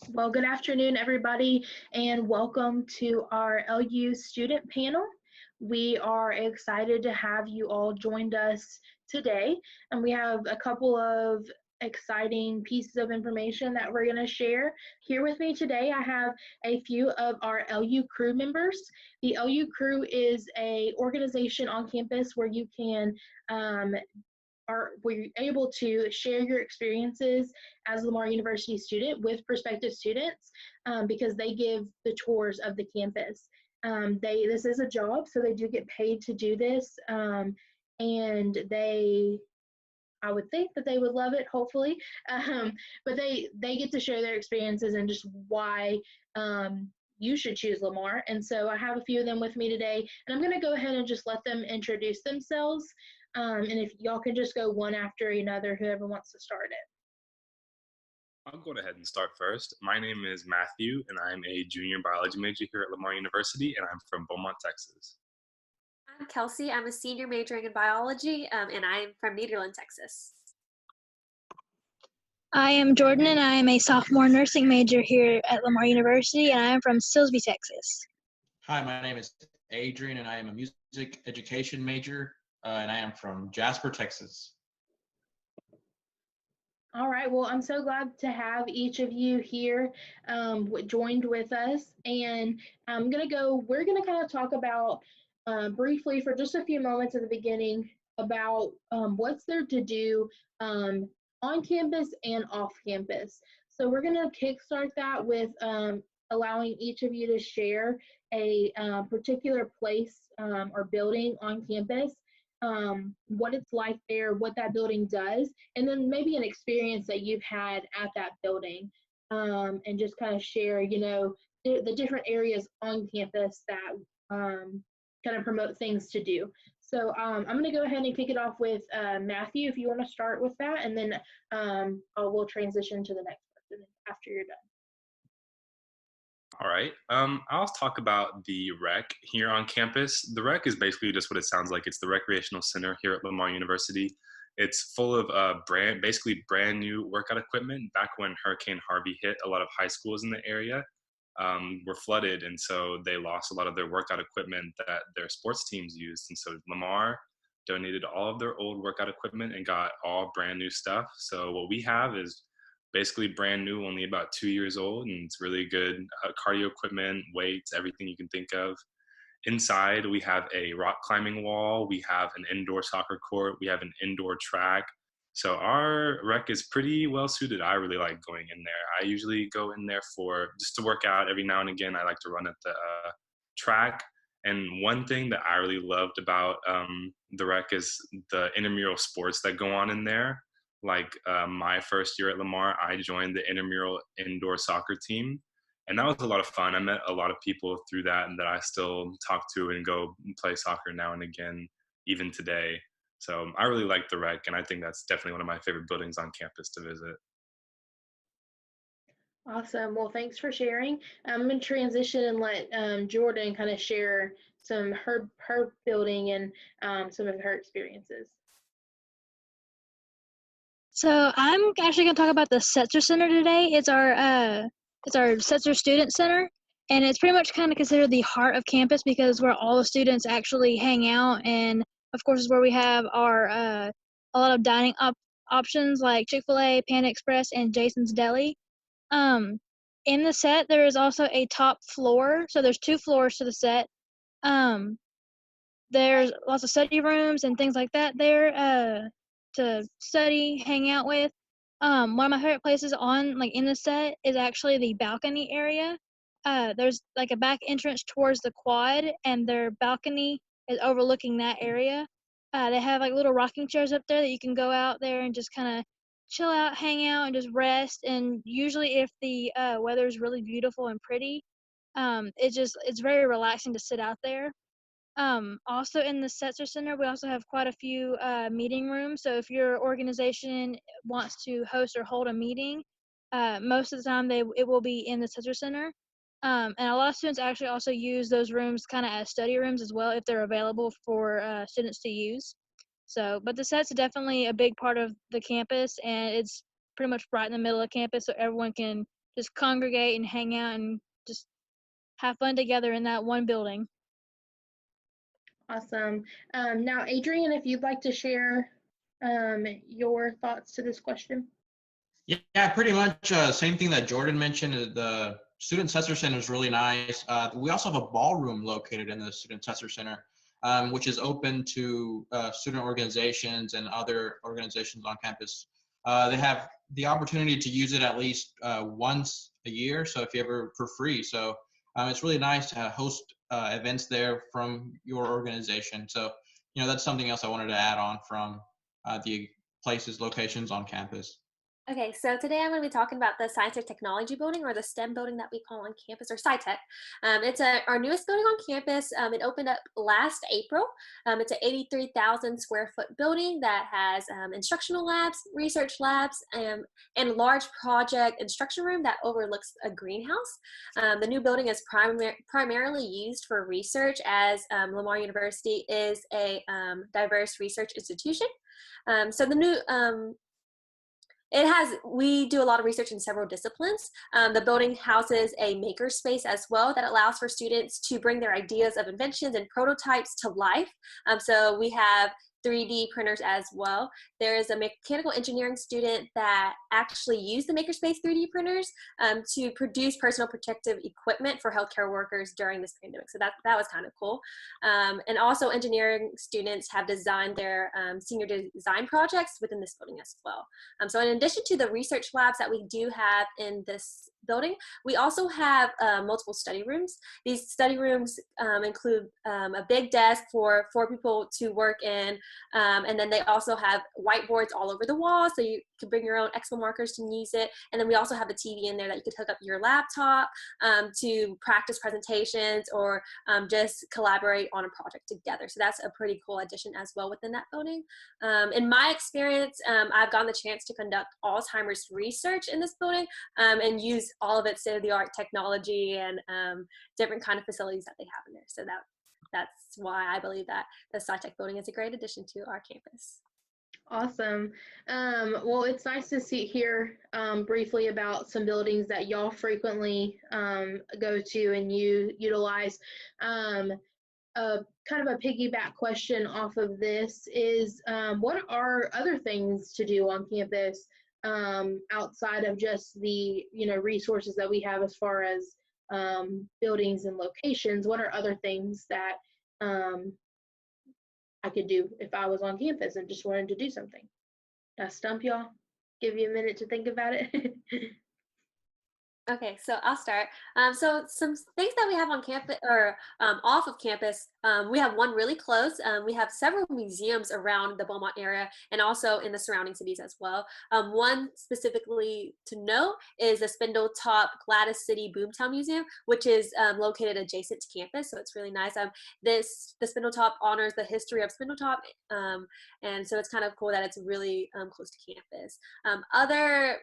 Well, good afternoon, everybody, and welcome to our LU student panel. We are excited to have you all joined us today, and we have a couple of exciting pieces of information that we're going to share. Here with me today, I have a few of our LU crew members. The LU crew is a organization on campus where you can are we're able to share your experiences as a Lamar University student with prospective students because they give the tours of the campus. This is a job, so they do get paid to do this, and I would think that they would love it, hopefully. But they get to share their experiences and just why you should choose Lamar. And so I have a few of them with me today, and I'm going to go ahead and just let them introduce themselves. And if y'all can just go one after another, whoever wants to start it. I'll go ahead and start first. My name is Matthew, and I'm a junior biology major here at Lamar University, and I'm from Beaumont, Texas. I'm Kelsey. I'm a senior majoring in biology, and I'm from Nederland, Texas. I am Jordan, and I am a sophomore nursing major here at Lamar University, and I am from Silsbee, Texas. Hi, my name is Adrian, and I am a music education major, and I am from Jasper, Texas. All right, well, I'm so glad to have each of you here joined with us. And we're gonna kind of talk about briefly for just a few moments at the beginning about what's there to do on campus and off campus. So we're gonna kickstart that with allowing each of you to share a particular place or building on campus, what it's like there, what that building does, and then maybe an experience that you've had at that building, and just kind of share, the different areas on campus that kind of promote things to do. So I'm going to go ahead and kick it off with Matthew, if you want to start with that, and then we'll transition to the next person after you're done. All right. I'll talk about the rec here on campus. The rec is basically just what it sounds like. It's the recreational center here at Lamar University. It's full of basically brand new workout equipment. Back when Hurricane Harvey hit, a lot of high schools in the area were flooded, and so they lost a lot of their workout equipment that their sports teams used. And so Lamar donated all of their old workout equipment and got all brand new stuff. So what we have is basically brand new, only about 2 years old, and it's really good cardio equipment, weights, everything you can think of. Inside, we have a rock climbing wall, we have an indoor soccer court, we have an indoor track. So our rec is pretty well suited. I really like going in there. I usually go in there for just to work out every now and again. I like to run at the track. And one thing that I really loved about the rec is the intramural sports that go on in there. Like my first year at Lamar, I joined the intramural indoor soccer team, and that was a lot of fun. I met a lot of people through that, and that I still talk to and go play soccer now and again, even today. So I really like the rec, and I think that's definitely one of my favorite buildings on campus to visit. Awesome. Well, thanks for sharing. I'm going to transition and let Jordan kind of share some her building and some of her experiences. So I'm actually going to talk about the Setzer Center today. It's our Setzer Student Center, and it's pretty much kind of considered the heart of campus because where all the students actually hang out, and of course is where we have our a lot of dining options like Chick-fil-A, Panda Express, and Jason's Deli. In the set, there is also a top floor, so there's 2 floors to the set. There's lots of study rooms and things like that there to study, hang out with. One of my favorite places in the set is actually the balcony area. There's like a back entrance towards the quad, and their balcony is overlooking that area. They have like little rocking chairs up there that you can go out there and just kind of chill out, hang out, and just rest. And usually if the weather is really beautiful and pretty, it's very relaxing to sit out there. Also in the Setzer Center, we also have quite a few meeting rooms. So if your organization wants to host or hold a meeting, most of the time it will be in the Setzer Center. And a lot of students actually also use those rooms kind of as study rooms as well if they're available for students to use. So, but the set's definitely a big part of the campus, and it's pretty much right in the middle of campus, so everyone can just congregate and hang out and just have fun together in that one building. Awesome. Now, Adrian, if you'd like to share your thoughts to this question. Yeah, pretty much same thing that Jordan mentioned. The Student Setzer Center is really nice. We also have a ballroom located in the Student Setzer Center, which is open to student organizations and other organizations on campus. They have the opportunity to use it at least once a year, so if you ever for free. So it's really nice to host events there from your organization. So that's something else I wanted to add on from the locations on campus. Okay, so today I'm going to be talking about the Science and Technology building, or the STEM building that we call on campus, or SciTech. It's our newest building on campus. It opened up last April. It's an 83,000 square foot building that has instructional labs, research labs, and a large project instruction room that overlooks a greenhouse. The new building is primarily used for research, as Lamar University is a diverse research institution. So the new we do a lot of research in several disciplines. The building houses a makerspace as well that allows for students to bring their ideas of inventions and prototypes to life. So we have 3D printers as well. There is a mechanical engineering student that actually used the makerspace 3D printers to produce personal protective equipment for healthcare workers during this pandemic. So that was kind of cool. And also engineering students have designed their senior design projects within this building as well. So in addition to the research labs that we do have in this building, we also have multiple study rooms. These study rooms include a big desk for 4 people to work in, and then they also have whiteboards all over the wall, so you can bring your own expo markers to use it. And then we also have a TV in there that you could hook up your laptop to practice presentations, or just collaborate on a project together. So that's a pretty cool addition as well within that building. In my experience, I've gotten the chance to conduct Alzheimer's research in this building and use all of its state-of-the-art technology and different kind of facilities that they have in there. So that's why I believe that the SciTech building is a great addition to our campus. Awesome. Well, it's nice to hear briefly about some buildings that y'all frequently go to and you utilize. Kind of a piggyback question off of this is, what are other things to do on campus outside of just the resources that we have as far as buildings and locations? What are other things that I could do if I was on campus and just wanted to do something? Did I stump y'all? Give you a minute to think about it. Okay, so I'll start. So some things that we have on campus, or off of campus, we have one really close. We have several museums around the Beaumont area and also in the surrounding cities as well. One specifically to know is the Spindletop Gladys City Boomtown Museum, which is located adjacent to campus, so it's really nice. The Spindletop honors the history of Spindletop, and so it's kind of cool that it's really close to campus. Other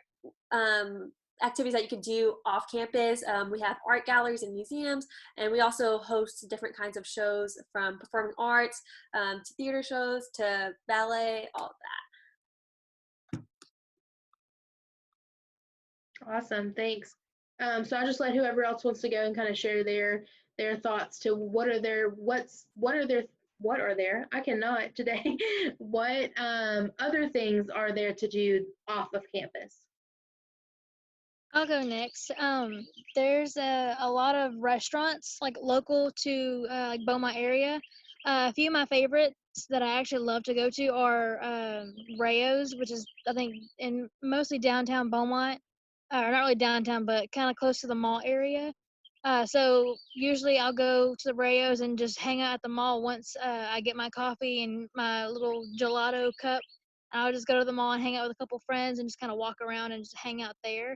activities that you could do off campus, we have art galleries and museums, and we also host different kinds of shows, from performing arts to theater shows to ballet, all of that. Awesome, thanks. So I'll just let whoever else wants to go and kind of share their thoughts to what are there I cannot today. What other things are there to do off of campus? I'll go next. There's a lot of restaurants like local to like Beaumont area. A few of my favorites that I actually love to go to are Rayo's, which is I think in mostly downtown Beaumont, or not really downtown, but kind of close to the mall area. So usually I'll go to the Rayo's and just hang out at the mall once I get my coffee and my little gelato cup. I'll just go to the mall and hang out with a couple friends and just kind of walk around and just hang out there.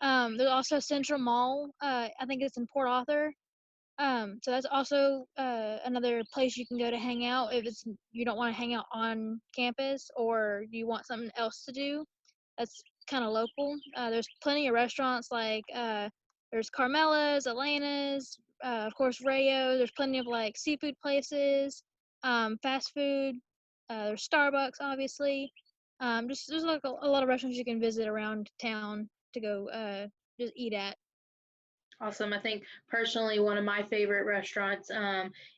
There's also Central Mall. I think it's in Port Arthur. So that's also another place you can go to hang out if you don't want to hang out on campus or you want something else to do. That's kind of local. There's plenty of restaurants like there's Carmela's, Elena's, of course Rayo. There's plenty of like seafood places, fast food. There's Starbucks, obviously. Just there's like a lot of restaurants you can visit around town to go just eat at. Awesome. I think personally one of my favorite restaurants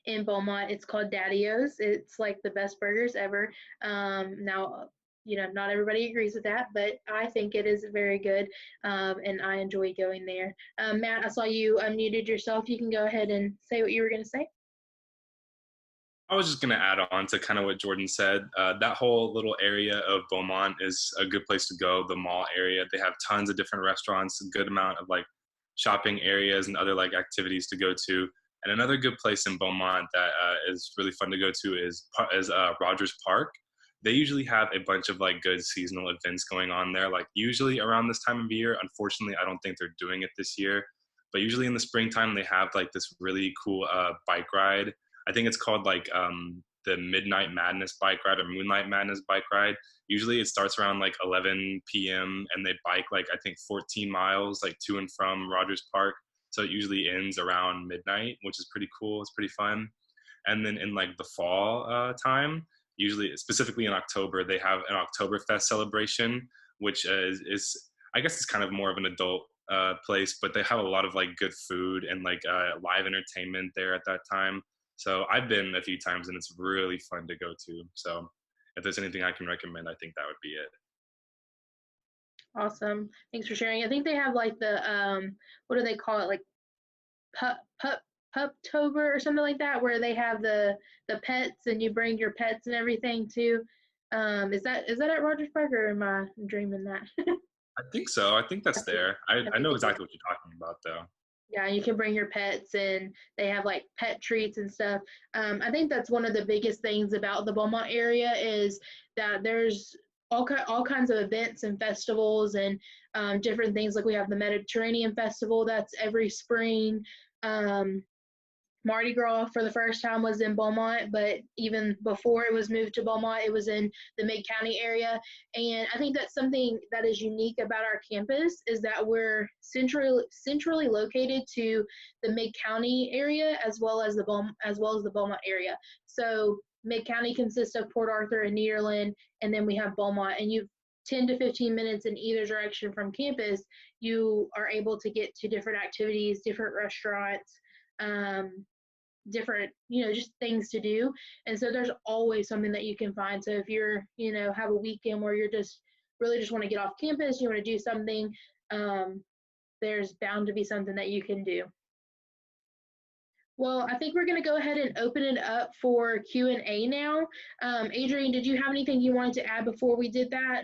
in Beaumont, it's called Daddy-O's. It's like the best burgers ever. Now, not everybody agrees with that, but I think it is very good, and I enjoy going there. Matt, I saw you unmuted yourself. You can go ahead and say what you were going to say. I was just going to add on to kind of what Jordan said. That whole little area of Beaumont is a good place to go, the mall area. They have tons of different restaurants, a good amount of like shopping areas and other like activities to go to. And another good place in Beaumont that is really fun to go to is Rogers Park. They usually have a bunch of like good seasonal events going on there, like usually around this time of year. Unfortunately, I don't think they're doing it this year, but usually in the springtime, they have like this really cool bike ride. I think it's called like the Midnight Madness bike ride or Moonlight Madness bike ride. Usually it starts around like 11 p.m. and they bike like I think 14 miles like to and from Rogers Park. So it usually ends around midnight, which is pretty cool. It's pretty fun. And then in like the fall time, usually specifically in October, they have an Oktoberfest celebration, which is I guess it's kind of more of an adult place, but they have a lot of like good food and like live entertainment there at that time. So I've been a few times and it's really fun to go to. So if there's anything I can recommend, I think that would be it. Awesome. Thanks for sharing. I think they have like the what do they call it? Like Puptober or something like that, where they have the pets and you bring your pets and everything too. Is that at Rogers Park or am I dreaming that? I think so. I think that's there. I know exactly what you're talking about though. Yeah, you can bring your pets and they have like pet treats and stuff. I think that's one of the biggest things about the Beaumont area is that there's all kinds of events and festivals and different things. Like we have the Mediterranean Festival that's every spring. Mardi Gras for the first time was in Beaumont, but even before it was moved to Beaumont, it was in the Mid-County area. And I think that's something that is unique about our campus is that we're centrally located to the Mid-County area as well as the Beaumont area. So Mid-County consists of Port Arthur and Nederland, and then we have Beaumont. And you've 10 to 15 minutes in either direction from campus, you are able to get to different activities, different restaurants, different just things to do. And so there's always something that you can find. So if you're have a weekend where you're just want to get off campus, you want to do something, there's bound to be something that you can do. Well, I think we're going to go ahead and open it up for Q&A now. Adrian, did you have anything you wanted to add before we did that?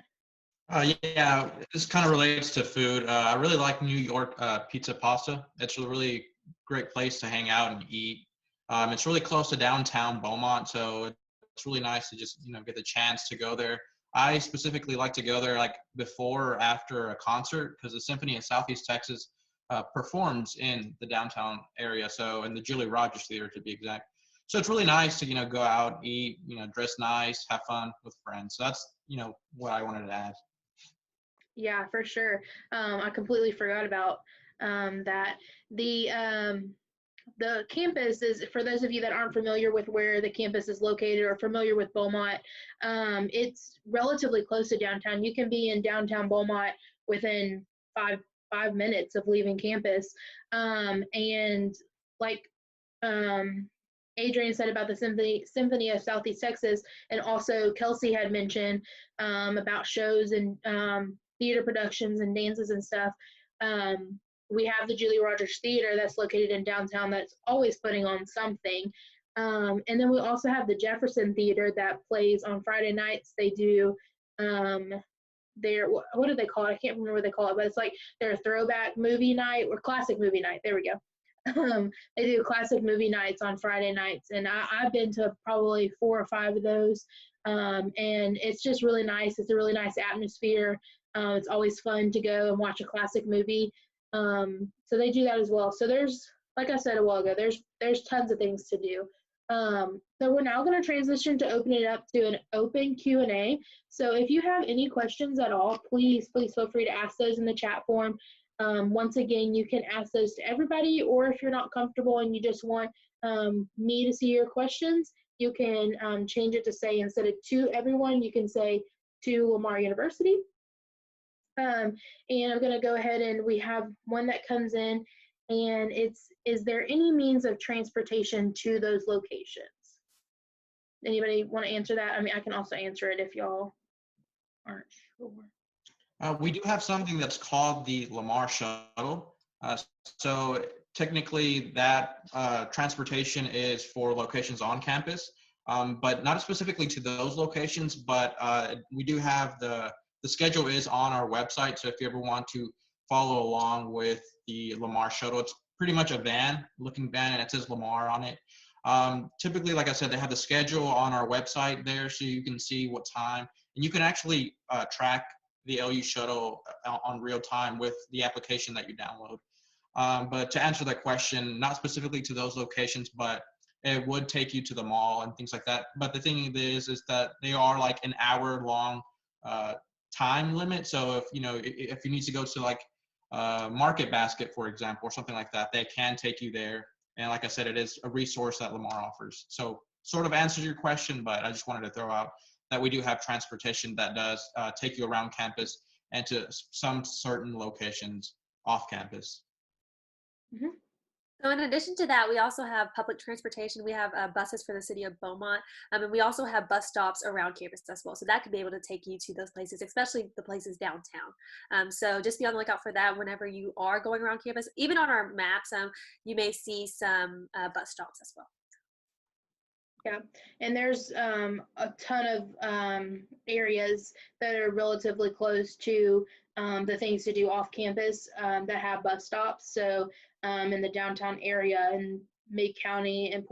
Yeah, this kind of relates to food. I really like New York pizza pasta. It's a really great place to hang out and eat. It's really close to downtown Beaumont, so it's really nice to just get the chance to go there. I specifically like to go there like before or after a concert because the Symphony of Southeast Texas performs in the downtown area, so in the Julie Rogers Theater to be exact. So it's really nice to go out, eat, dress nice, have fun with friends. So that's what I wanted to add. Yeah, for sure. I completely forgot about that. The campus is, for those of you that aren't familiar with where the campus is located or familiar with Beaumont, it's relatively close to downtown. You can be in downtown Beaumont within five minutes of leaving campus. And like Adrian said about the Symphony of Southeast Texas, and also Kelsey had mentioned about shows and theater productions and dances and stuff. We have the Julie Rogers Theater that's located in downtown that's always putting on something. And then we also have the Jefferson Theater that plays on Friday nights. They do what do they call it? I can't remember what they call it, but it's like their throwback movie night or classic movie night. There we go. They do classic movie nights on Friday nights, and I've been to probably 4 or 5 of those. And it's just really nice. It's a really nice atmosphere. It's always fun to go and watch a classic movie. So they do that as well. So there's, like I said a while ago, there's tons of things to do. So we're now going to transition to open it up to an open Q&A. So if you have any questions at all, please feel free to ask those in the chat form. Once again, you can ask those to everybody, or if you're not comfortable and you just want me to see your questions, you can change it to say, instead of to everyone, you can say to Lamar University. And I'm going to go ahead, and we have one that comes in, and it's, is there any means of transportation to those locations? Anybody want to answer that? I mean, I can also answer it if y'all aren't sure. We do have something that's called the Lamar shuttle. So technically that transportation is for locations on campus, but not specifically to those locations, but we do have the schedule is on our website. So if you ever want to follow along with the Lamar shuttle, it's pretty much a looking van, and it says Lamar on it. Typically, like I said, they have the schedule on our website there, so you can see what time, and you can actually track the LU shuttle on real time with the application that you download. But to answer that question, not specifically to those locations, but it would take you to the mall and things like that. But the thing is that they are like an hour long time limit. So if you need to go to like Market Basket, for example, or something like that, they can take you there. And like I said, it is a resource that Lamar offers. So sort of answers your question, but I just wanted to throw out that we do have transportation that does take you around campus and to some certain locations off campus. Mm-hmm. So in addition to that, we also have public transportation. We have buses for the city of Beaumont, and we also have bus stops around campus as well. So that could be able to take you to those places, especially the places downtown. So just be on the lookout for that whenever you are going around campus. Even on our maps, you may see some bus stops as well. Yeah, and there's a ton of areas that are relatively close to the things to do off campus that have bus stops. So in the downtown area in Mid County and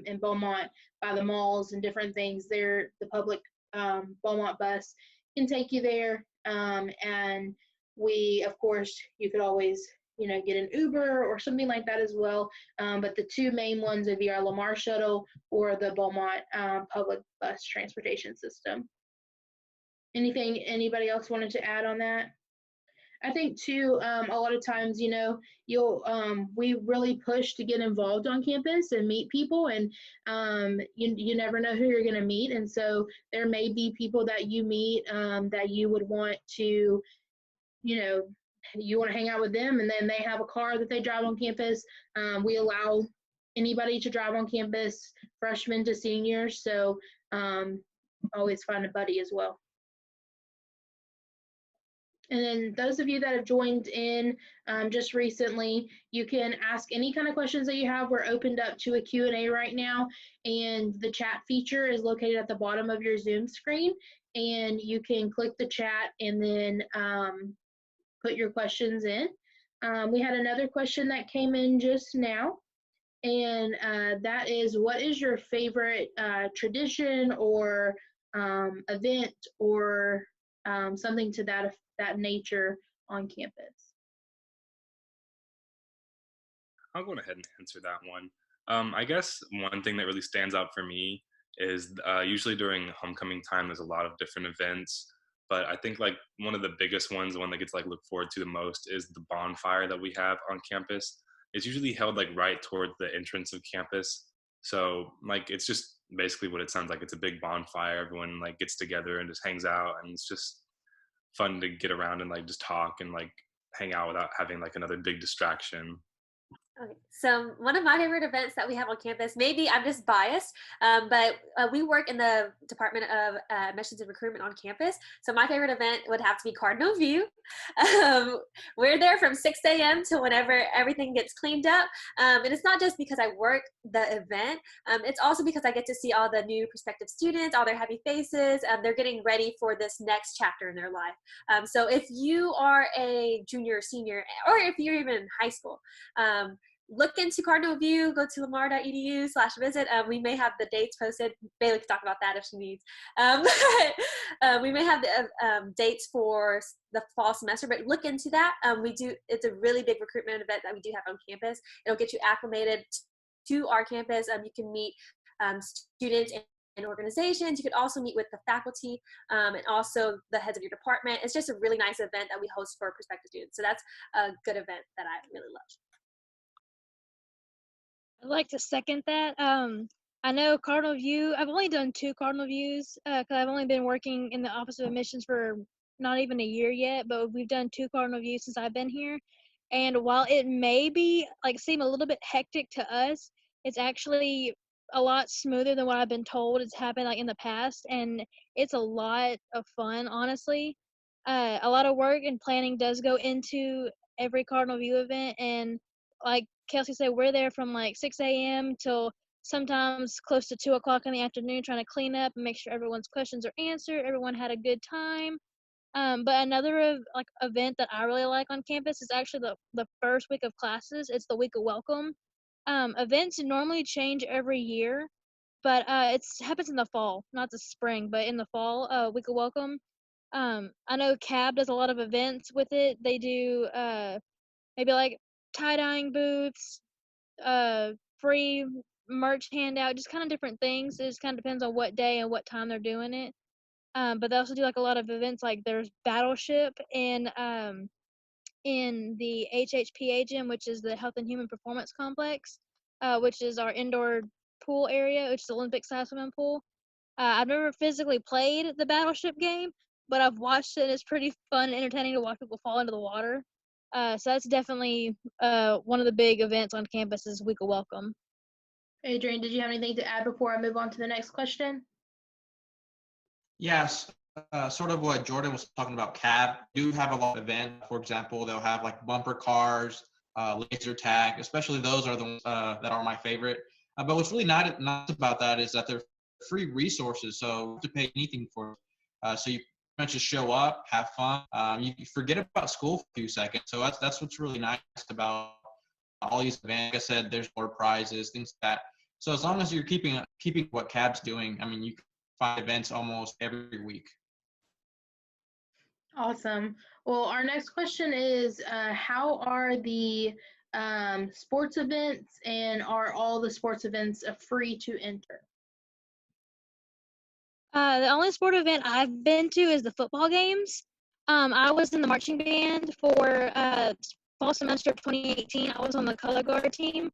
in Beaumont by the malls and different things, there the public Beaumont bus can take you there. And we, of course, you could always get an Uber or something like that as well. But the two main ones would be our Lamar shuttle or the Beaumont public bus transportation system. Anything anybody else wanted to add on that? I think too, a lot of times, we really push to get involved on campus and meet people, and you never know who you're going to meet. And so there may be people that you meet that you would want to, you want to hang out with them, and then they have a car that they drive on campus. We allow anybody to drive on campus, freshmen to seniors. So always find a buddy as well. And then those of you that have joined in just recently, you can ask any kind of questions that you have. We're opened up to a Q&A right now, and the chat feature is located at the bottom of your Zoom screen, and you can click the chat and then put your questions in. We had another question that came in just now, and that is, what is your favorite tradition or event or something to that nature on campus? I'll go ahead and answer that one. I guess one thing that really stands out for me is usually during homecoming time, there's a lot of different events. But I think like one of the biggest ones, the one that gets like looked forward to the most, is the bonfire that we have on campus. It's usually held like right towards the entrance of campus. So like it's just basically what it sounds like. It's a big bonfire. Everyone like gets together and just hangs out, and it's just fun to get around and like just talk and like hang out without having like another big distraction. Okay, so one of my favorite events that we have on campus, maybe I'm just biased, but we work in the Department of Admissions and Recruitment on campus. So my favorite event would have to be Cardinal View. We're there from 6 a.m. to whenever everything gets cleaned up. And it's not just because I work the event. It's also because I get to see all the new prospective students, all their happy faces. They're getting ready for this next chapter in their life. So if you are a junior or senior, or if you're even in high school, look into Cardinal View, go to lamar.edu/visit. We may have the dates posted. Bayleigh can talk about that if she needs. We may have the dates for the fall semester, but look into that. It's a really big recruitment event that we do have on campus. It'll get you acclimated to our campus. You can meet students and organizations. You could also meet with the faculty and also the heads of your department. It's just a really nice event that we host for prospective students. So that's a good event that I really love. I'd like to second that. I know Cardinal View, I've only done 2 Cardinal Views because I've only been working in the Office of Admissions for not even a year yet, but we've done 2 Cardinal Views since I've been here. And while it may be seem a little bit hectic to us, it's actually a lot smoother than what I've been told it's happened in the past, and it's a lot of fun, honestly. A lot of work and planning does go into every Cardinal View event, and like Kelsey said, we're there from 6 a.m. till sometimes close to 2 o'clock in the afternoon, trying to clean up and make sure everyone's questions are answered, everyone had a good time. But another event that I really like on campus is actually the first week of classes. It's the week of welcome. Events normally change every year, but it happens in the fall, not the spring, but in the fall. Week of welcome. I know CAB does a lot of events with it. They do maybe tie dyeing booths, free merch handout, just kind of different things. It just kind of depends on what day and what time they're doing it. But they also do a lot of events, there's Battleship in the HHPA gym, which is the Health and Human Performance Complex, which is our indoor pool area, which is Olympic-sized swimming pool. I've never physically played the Battleship game, but I've watched it, and it's pretty fun and entertaining to watch people fall into the water. So that's definitely one of the big events on campus is Week of Welcome. Adrian, did you have anything to add before I move on to the next question? Yes, sort of what Jordan was talking about, CAB do have a lot of events. For example, they'll have bumper cars, laser tag, especially those are the ones that are my favorite. But what's really nice about that is that they're free resources, so you don't have to pay anything for it. So you pretty much just show up, have fun. You forget about school for a few seconds. So that's what's really nice about all these events. Like I said, there's more prizes, things like that. So as long as you're keeping what CAB's doing, I mean, you can find events almost every week. Awesome. Well, our next question is, how are the sports events, and are all the sports events free to enter? The only sport event I've been to is the football games. I was in the marching band for fall semester of 2018. I was on the color guard team.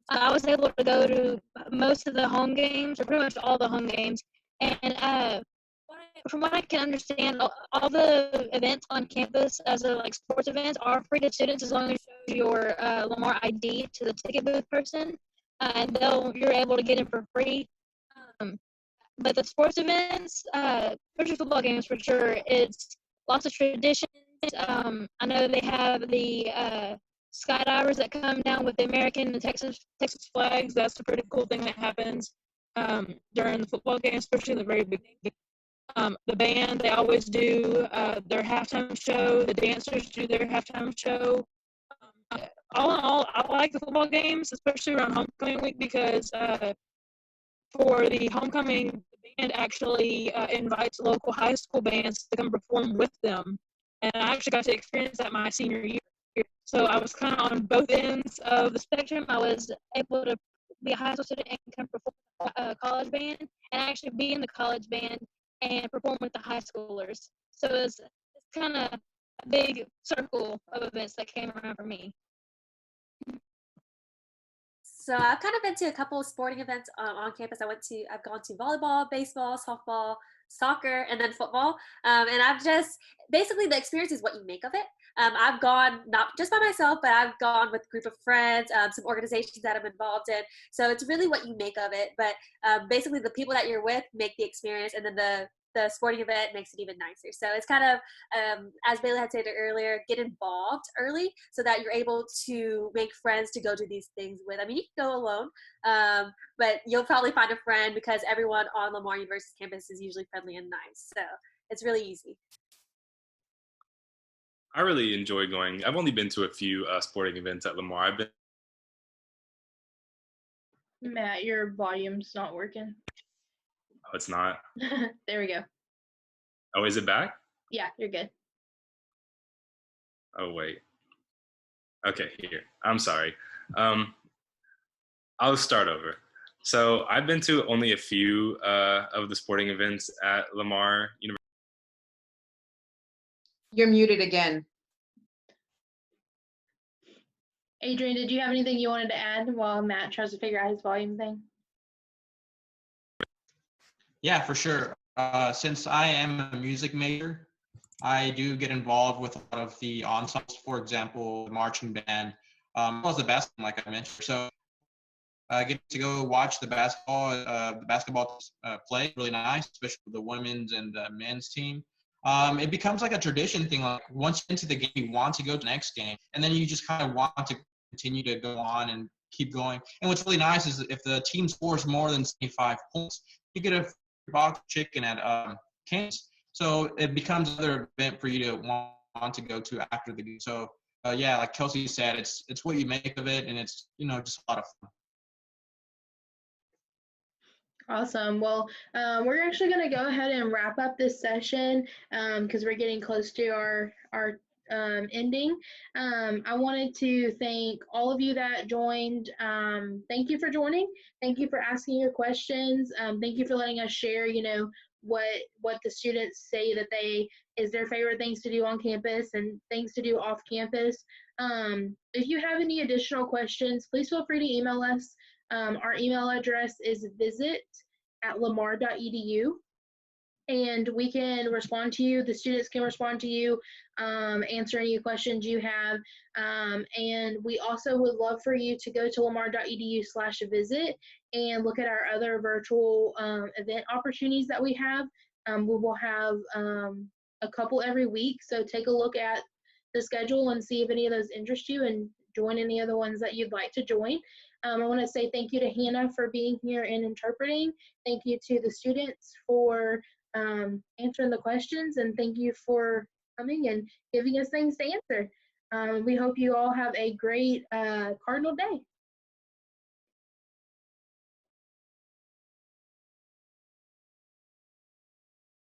I was able to go to most of the home games, or pretty much all the home games. And from what I can understand, all the events on campus as sports events are free to students as long as you show your Lamar ID to the ticket booth person, and you're able to get in for free. But the sports events, especially football games for sure, it's lots of traditions. I know they have the skydivers that come down with the American and Texas flags. That's a pretty cool thing that happens during the football game, especially the very beginning. The band, they always do their halftime show. The dancers do their halftime show. All in all, I like the football games, especially around homecoming week, because for the homecoming, the band actually invites local high school bands to come perform with them. And I actually got to experience that my senior year. So I was kind of on both ends of the spectrum. I was able to be a high school student and come perform a college band, and actually be in the college band and perform with the high schoolers. So it's kind of a big circle of events that came around for me. So I've kind of been to a couple of sporting events on campus. I've gone to volleyball, baseball, softball, soccer, and then football. And I've just, basically the experience is what you make of it. I've gone not just by myself, but I've gone with a group of friends, some organizations that I'm involved in. So it's really what you make of it. But basically the people that you're with make the experience, and then the sporting event makes it even nicer. So it's kind of, as Bayleigh had said earlier, get involved early so that you're able to make friends to go to these things with. I mean, you can go alone, but you'll probably find a friend because everyone on Lamar University's campus is usually friendly and nice. So it's really easy. I really enjoy going. I've only been to a few sporting events at Lamar. I've been. Matt, your volume's not working. Oh, it's not. There we go. Oh, is it back? Yeah, you're good. Oh, wait. Okay, here. I'm sorry. I'll start over. So I've been to only a few of the sporting events at Lamar University. You're muted again. Adrian, did you have anything you wanted to add while Matt tries to figure out his volume thing? Yeah, for sure. Since I am a music major, I do get involved with a lot of the ensembles, for example, the marching band, as well as the basketball, like I mentioned. So I get to go watch the basketball play. Really nice, especially with the women's and the men's team. It becomes like a tradition thing. Like once you're into the game, you want to go to the next game, and then you just kind of want to continue to go on and keep going. And what's really nice is if the team scores more than 75 points, you get a free box of chicken at Kansas. So it becomes another event for you to want to go to after the game. So yeah, like Kelsey said, it's what you make of it, and it's just a lot of fun. Awesome. Well, we're actually going to go ahead and wrap up this session because we're getting close to our ending. I wanted to thank all of you that joined. Thank you for joining. Thank you for asking your questions. Thank you for letting us share, what the students say that is their favorite things to do on campus and things to do off campus. If you have any additional questions, please feel free to email us. Our email address is visit@lamar.edu, and we can respond to you. The students can respond to you, answer any questions you have. And we also would love for you to go to lamar.edu/visit and look at our other virtual event opportunities that we have. We will have a couple every week, so take a look at the schedule and see if any of those interest you and join any of the ones that you'd like to join. I want to say thank you to Hannah for being here and interpreting. Thank you to the students for answering the questions, and thank you for coming and giving us things to answer. We hope you all have a great Cardinal Day.